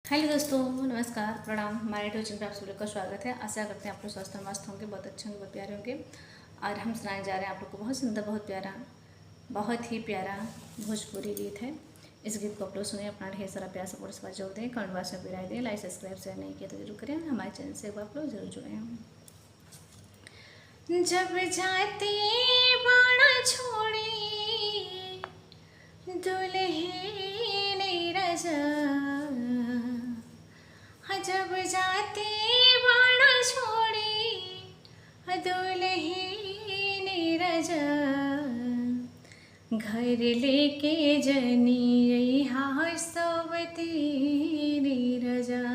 Hello दोस्तों, नमस्कार, प्रणाम। हमारे ट्यूशन पर आप सभी लोग का स्वागत है। आशा करते हैं आप लोग स्वस्थ और मस्त होंगे, बहुत अच्छे होंगे, बहुत प्यारे होंगे। और हम सुनाने जा रहे हैं आप लोग को बहुत सुंदर, बहुत ही प्यारा भोजपुरी गीत है। इस गीत को आप लोग सुने, अपना ढेर सारा प्यार सपोर्ट इस बार जोड़ दें, कमेंट बॉक्स में भी राय दें, लाइक सब्सक्राइब शेयर नहीं किया तो जरूर करें। हमारे चैनल से एक बार आप लोग जरूर जुड़े हैं। जब जाते बाणा छोड़ी दुल्हन रजा, जब जाते बाणा छोड़ी दुल्हन रजा, घर लेके जनी हासवती रजा,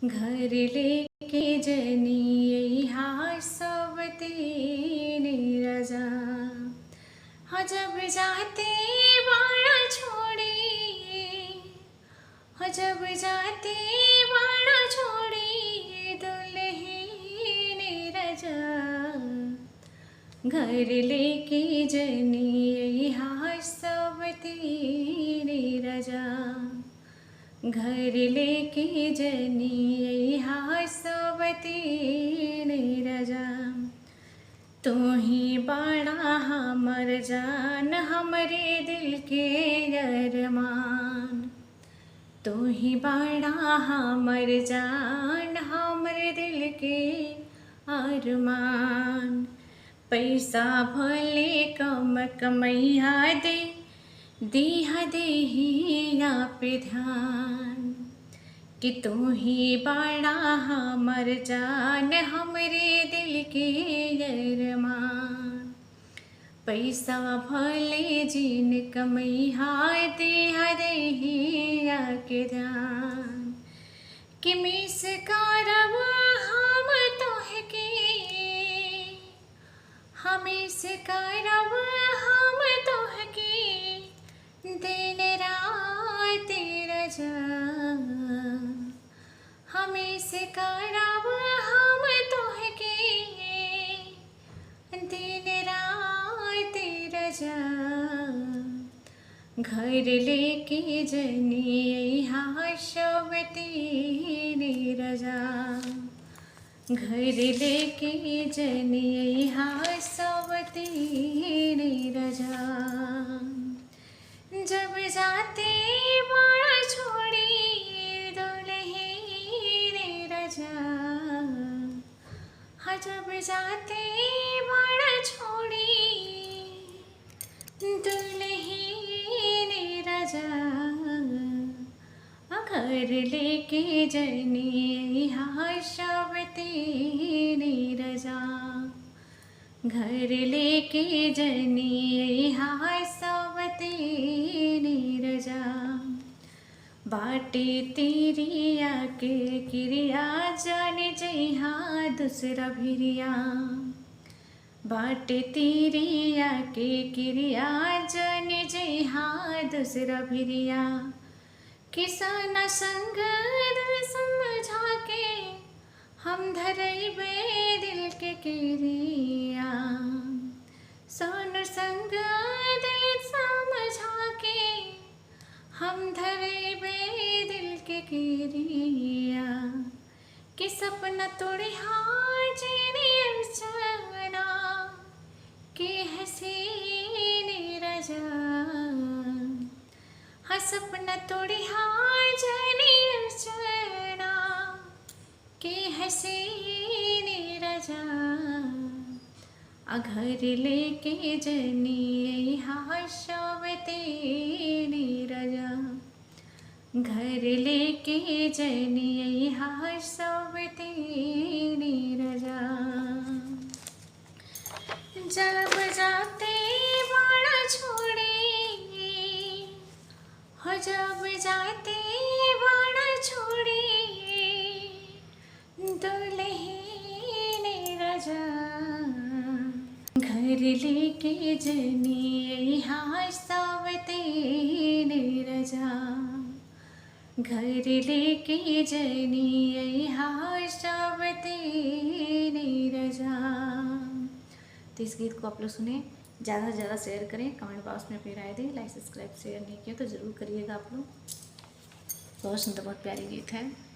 घर लेके जनी हासवती रजा। हाँ जब जाते बाणा छोड़ी, हाँ जब जाते बाणा छोड़ी दुल्हन रजा, घर लेके जनी हासवती रजा, घर लेके जनी हासवती रजा। तू ही बड़ा हमर जान, हमरे दिल के अरमान, तू ही बड़ा हमर जान, हमरे दिल के अरमान। पैसा भले कम कमैया दे, दीहा देहिया पे ध्यान, कि तू ही बड़ा हमर जान, हमरे दिल के अरमान। पैसा भले जिन कमैया देहा देहिया के ध्यान, कि मिस करब हम तोहके, हमिस करब हम तोहके दिन रात रजा, हमिस करब हम तोहके दिन रात रजा, घर लेके जनी हासवती रजा, घर लेके जनी हासवती रजा। जब जाते बाणा छोड़ी दुल्हन रजा, हाँ जब जाते बाणा छोड़ी दुल्हन रजा, घर लेके जनी हासवती रजा, घर लेके जनी हासवती रजा। बाटे तिरिया के क्रिया जाने जइहा दूसरा भिरिया, बाटे तिरिया के क्रिया जाने जइहा दूसरा भिरिया। किसान संग दिल समझा के हम धरैबे दिल के क्रिया, सन संग दिल समझा के हम धरैबे दिल के क्रिया। कि सपना तोड़े हार जीने अर्चना, के हसीन रजा, हाँ सपना तोड़े हार जाने अर्चना, के हसीन रजा, घर लेके जनी हासवती रजा, घर लेके जनी हासवती रजा। जब जाते बाणा छोड़ी, हो जब जाते बाणा छोड़ी दुल्हन रजा, घर लेके जनी हासवती रजा, घर लेके जनी हासवती रजा। तो इस गीत को आप लोग सुने, ज़्यादा से ज़्यादा शेयर करें, कमेंट बॉक्स में अपनी राय दें, लाइक सब्सक्राइब शेयर नहीं किया तो ज़रूर करिएगा आप लोग। बहुत सुंदर बहुत प्यारी गीत है।